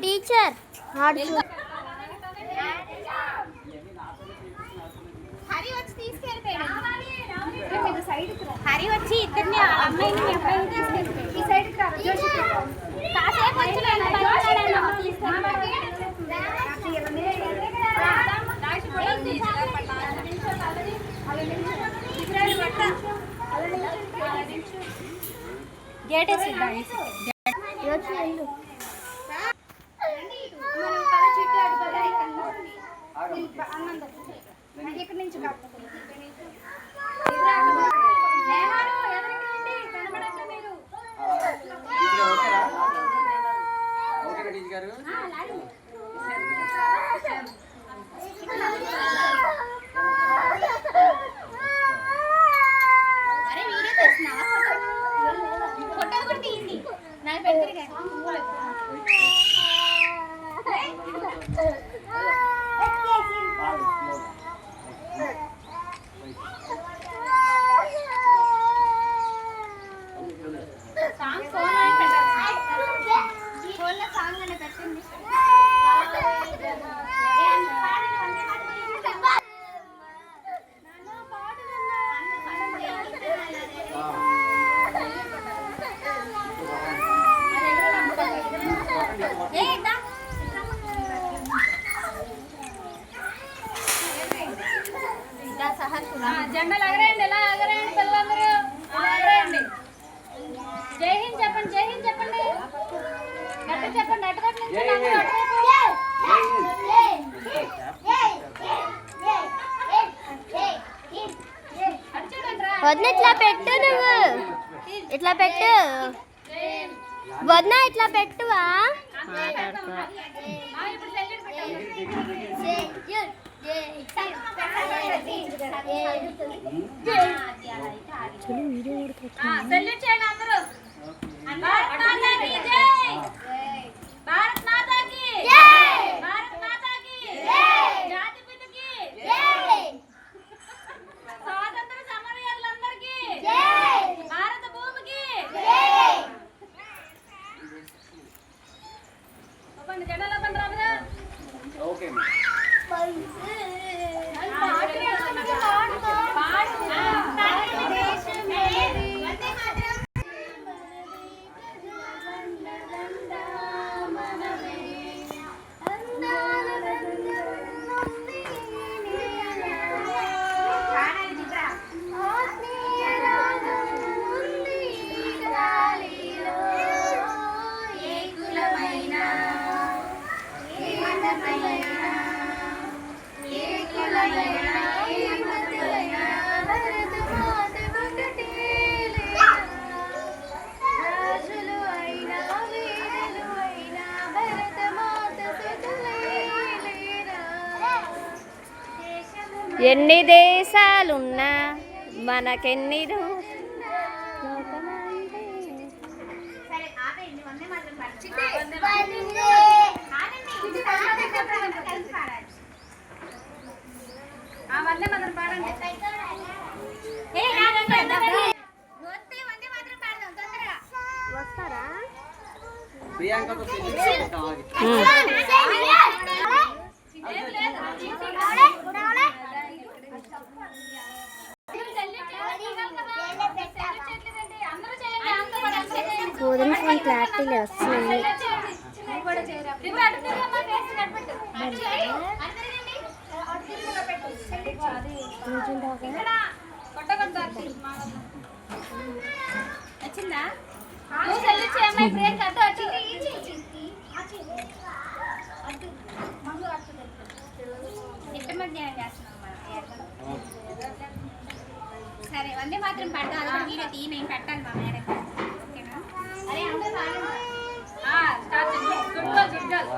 Teacher Hari వచ్చి తీసుకెళ్ళిపోయాడు. హరి వచ్చి ఇద్దరిని అమ్మాయిని తీసుకెళ్ళిపోయాడు. ఈ సైడ్ కాసేపు వచ్చి గేట్ ఇక్కడ నుంచి ఫోటో కూడా తీయండి నా పెద్దగా జెండాలు ఎగరేయండి, ఎలా ఎగరేయండి పిల్లలందరూ, ఎలా ఎగరేయండి. జై హింద్ చెప్పండి, జై హింద్ చెప్పండి, అట్ట చెప్పండి, అటుకట్టు వదిన ఇట్లా పెట్టు, నువ్వు ఇట్లా పెట్టు వదిన, ఇట్లా పెట్టువా. సెల్యూట్ చేయండి అందరూ. భారత్ మాతాకి జై, భారత్ మాతాకి జై, భారత్ మాతాకి జై, జాతి పితకి జై, స్వాతంత్ర సమరయోధులందరికీ జై, భారత భూమికి జై. ఓపెన్ జెండాలు ఓపెన్ రాబదా. ఓకే ఎన్ని దేశాలున్నా మనకెన్ని వస్తారా గోధుమ ఫోన్ క్లారిటీ వస్తున్నాయి. మై బ్రేక్ అటు అటు ఎంత మధ్యాహ్నం చేస్తున్నాం మనం సరే వందే మాత్రం పడతాం అది కూడా వీడియో తీ నేను పెట్టాలి మా మేడం ఓకేనా అరే అందరూ పాడండి స్టార్ట్ గుడ్ గర్ల్